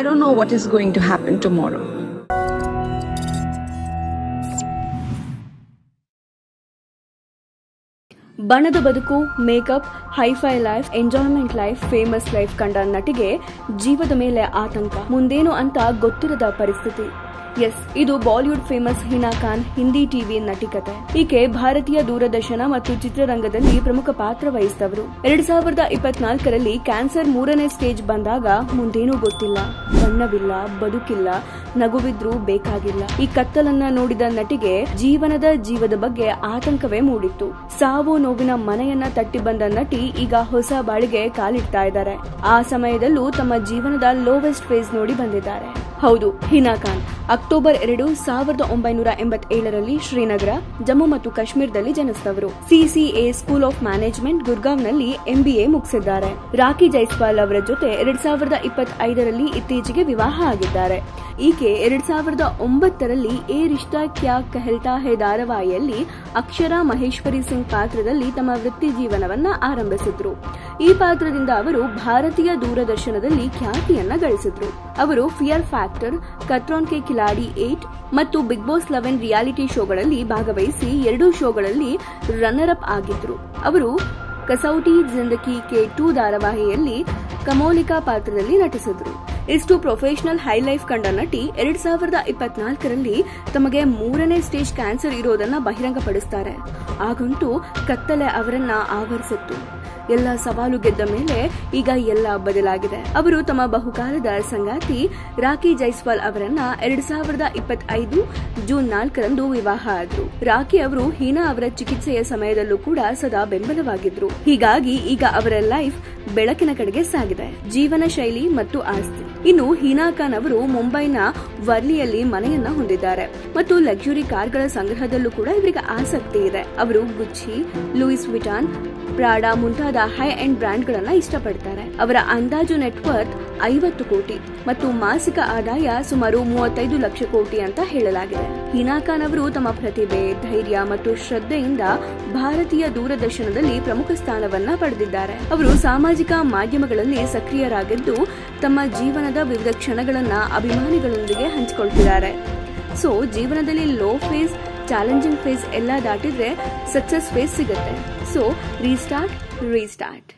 I don't know what is going to happen tomorrow. ಬಣದ ಬದುಕು, makeup, hi fi life, enjoyment life, famous life ಕಂಡ ನಟಿಗೆ ಜೀವದ ಮೇಲೆ ಆತಂಕ. ಮುಂದೇನು ಅಂತ ಗೊತ್ತಿರದ ಪರಿಸ್ಥಿತಿ. ಎಸ್, ಇದು ಬಾಲಿವುಡ್ ಫೇಮಸ್ ಹಿನಾ ಖಾನ್ ಹಿಂದಿ ಟಿವಿ ನಟಿ ಕತೆ. ಈಕೆ ಭಾರತೀಯ ದೂರದರ್ಶನ ಮತ್ತು ಚಿತ್ರರಂಗದಲ್ಲಿ ಪ್ರಮುಖ ಪಾತ್ರ ವಹಿಸಿದವರು. 2024ರಲ್ಲಿ ಕ್ಯಾನ್ಸರ್ 3ನೇ ಸ್ಟೇಜ್ ಬಂದಾಗ ಮುಂದೇನೂ ಗೊತ್ತಿಲ್ಲ, ಬಣ್ಣವಿಲ್ಲ, ಬದುಕಿಲ್ಲ, ನಗುವಿದ್ರೂ ಬೇಕಾಗಿಲ್ಲ. ಈ ಕತ್ತಲನ್ನ ನೋಡಿದ ನಟಿಗೆ ಜೀವದ ಬಗ್ಗೆ ಆತಂಕವೇ ಮೂಡಿತ್ತು. ಸಾವು ನೋವಿನ ಮನೆಯನ್ನ ತಟ್ಟಿ ಬಂದ ನಟಿ ಈಗ ಹೊಸ ಬಾಳಿಗೆ ಕಾಲಿಡ್ತಾ ಇದ್ದಾರೆ. ಆ ಸಮಯದಲ್ಲೂ ತಮ್ಮ ಜೀವನದ ಲೋವೆಸ್ಟ್ ಫೇಸ್ ನೋಡಿ ಬಂದಿದ್ದಾರೆ. ಹೌದು, ಹಿನಾ ಖಾನ್ ಅಕ್ಟೋಬರ್ 2, 1987ರಲ್ಲಿ ಶ್ರೀನಗರ, ಜಮ್ಮು ಮತ್ತು ಕಾಶ್ಮೀರದಲ್ಲಿ ಜನಿಸಿದವರು. ಸಿಸಿಎ ಸ್ಕೂಲ್ ಆಫ್ ಮ್ಯಾನೇಜ್ಮೆಂಟ್ ಗುರ್ಗಾವ್ನಲ್ಲಿ MBA ಮುಗಿಸಿದ್ದಾರೆ. ರಾಖಿ ಜೈಸ್ವಾಲ್ ಅವರ ಜೊತೆ 2025ರಲ್ಲಿ ಇತ್ತೀಚೆಗೆ ವಿವಾಹ ಆಗಿದ್ದಾರೆ. ಈಕೆ 2009ರಲ್ಲಿ ಎ ರಿಶ್ತಾ ಕ್ಯಾ ಕಹಲ್ತಾ ಹೈ ಧಾರಾವಾಹಿಯಲ್ಲಿ ಅಕ್ಷರಾ ಮಹೇಶ್ವರಿ ಸಿಂಗ್ ಪಾತ್ರದಲ್ಲಿ ತಮ್ಮ ವೃತ್ತಿ ಜೀವನವನ್ನ ಆರಂಭಿಸಿದ್ರು. ಈ ಪಾತ್ರದಿಂದ ಅವರು ಭಾರತೀಯ ದೂರದರ್ಶನದಲ್ಲಿ ಖ್ಯಾತಿಯನ್ನ ಗಳಿಸಿದ್ರು. ಅವರು fear factor, Khatron K Khiladi 8 ಮತ್ತು ಬಿಗ್ ಬಾಸ್ 11 ರಿಯಾಲಿಟಿ ಶೋಗಳಲ್ಲಿ ಭಾಗವಹಿಸಿ 2 ಶೋಗಳಲ್ಲಿ ರನ್ನರ್ ಅಪ್ ಆಗಿದ್ರು. ಅವರು ಕಸೌಟಿ ಜಿಂದಗಿ ಕೆ 2 ಧಾರಾವಾಹಿಯಲ್ಲಿ ಕಮೋಲಿಕಾ ಪಾತ್ರದಲ್ಲಿ ನಟಿಸಿದ್ರು. ಇಷ್ಟು ಪ್ರೊಫೆಷನಲ್ ಹೈ ಲೈಫ್ ಕಂಡ ನಟಿ 2024ರಲ್ಲಿ ತಮಗೆ 3ನೇ ಸ್ಟೇಜ್ ಕ್ಯಾನ್ಸರ್ ಇರೋದನ್ನ ಬಹಿರಂಗಪಡಿಸುತ್ತಾರೆ. ಆಗಂತೂ ಕತ್ತಲೆ ಅವರನ್ನ ಆವರಿಸಿತ್ತು. ಎಲ್ಲ ಸವಾಲು ಗೆದ್ದ ಮೇಲೆ ಈಗ ಎಲ್ಲ ಬದಲಾಗಿದೆ. ಅವರು ತಮ್ಮ ಬಹುಕಾಲದ ಸಂಗಾತಿ ರಾಖಿ ಜೈಸ್ವಾಲ್ ಅವರನ್ನ 2025 ಜೂನ್ 4ರಂದು ವಿವಾಹ ಆದ್ರು. ರಾಖಿ ಅವರು ಹೀನಾ ಅವರ ಚಿಕಿತ್ಸೆಯ ಸಮಯದಲ್ಲೂ ಕೂಡ ಸದಾ ಬೆಂಬಲವಾಗಿದ್ರು. ಹೀಗಾಗಿ ಈಗ ಅವರ ಲೈಫ್ ಬೆಳಕಿನ ಕಡೆಗೆ ಸಾಗಿದೆ. ಜೀವನ ಶೈಲಿ ಮತ್ತು ಆಸ್ತಿ. ಇನ್ನು ಹೀನಾ ಖಾನ್ ಅವರು ಮುಂಬೈನ ವರ್ಲಿಯಲ್ಲಿ ಮನೆಯನ್ನ ಹೊಂದಿದ್ದಾರೆ ಮತ್ತು ಲಕ್ಸುರಿ ಕಾರ್ಗಳ ಸಂಗ್ರಹದಲ್ಲೂ ಕೂಡ ಇವರಿಗೆ ಆಸಕ್ತಿ ಇದೆ. ಅವರು ಗುಚ್ಚಿ, ಲೂಯಿಸ್ ವಿಟಾನ್, ಪ್ರಾಡಾ ಮುಂತಾದ ಹೈ ಎಂಡ್ ಬ್ರ್ಯಾಂಡ್ ಗಳನ್ನ ಇಷ್ಟಪಡ್ತಾರೆ. ಅವರ ಅಂದಾಜು ನೆಟ್ವರ್ತ್ 50 ಕೋಟಿ ಮತ್ತು ಮಾಸಿಕ ಆದಾಯ ಸುಮಾರು 35 ಲಕ್ಷ ಕೋಟಿ ಅಂತ ಹೇಳಲಾಗಿದೆ. ಹೀನಾ ಖಾನ್ ಅವರು ತಮ್ಮ ಪ್ರತಿಭೆ, ಧೈರ್ಯ ಮತ್ತು ಶ್ರದ್ಧೆಯಿಂದ ಭಾರತೀಯ ದೂರದರ್ಶನದಲ್ಲಿ ಪ್ರಮುಖ ಸ್ಥಾನವನ್ನ ಪಡೆದಿದ್ದಾರೆ. ಅವರು ಸಾಮಾಜಿಕ ಮಾಧ್ಯಮಗಳಲ್ಲಿ ಸಕ್ರಿಯರಾಗಿದ್ದು ತಮ್ಮ ಜೀವನದ ವಿವಿಧ ಕ್ಷಣಗಳನ್ನ ಅಭಿಮಾನಿಗಳೊಂದಿಗೆ ಹಂಚಿಕೊಳ್ತಿದ್ದಾರೆ. ಸೊ ಜೀವನದಲ್ಲಿ ಲೋ ಫೇಸ್, ಚಾಲೆಂಜಿಂಗ್ ಫೇಸ್ ಎಲ್ಲ ದಾಟಿದ್ರೆ ಸಕ್ಸಸ್ ಫೇಸ್ ಸಿಗುತ್ತೆ. So restart.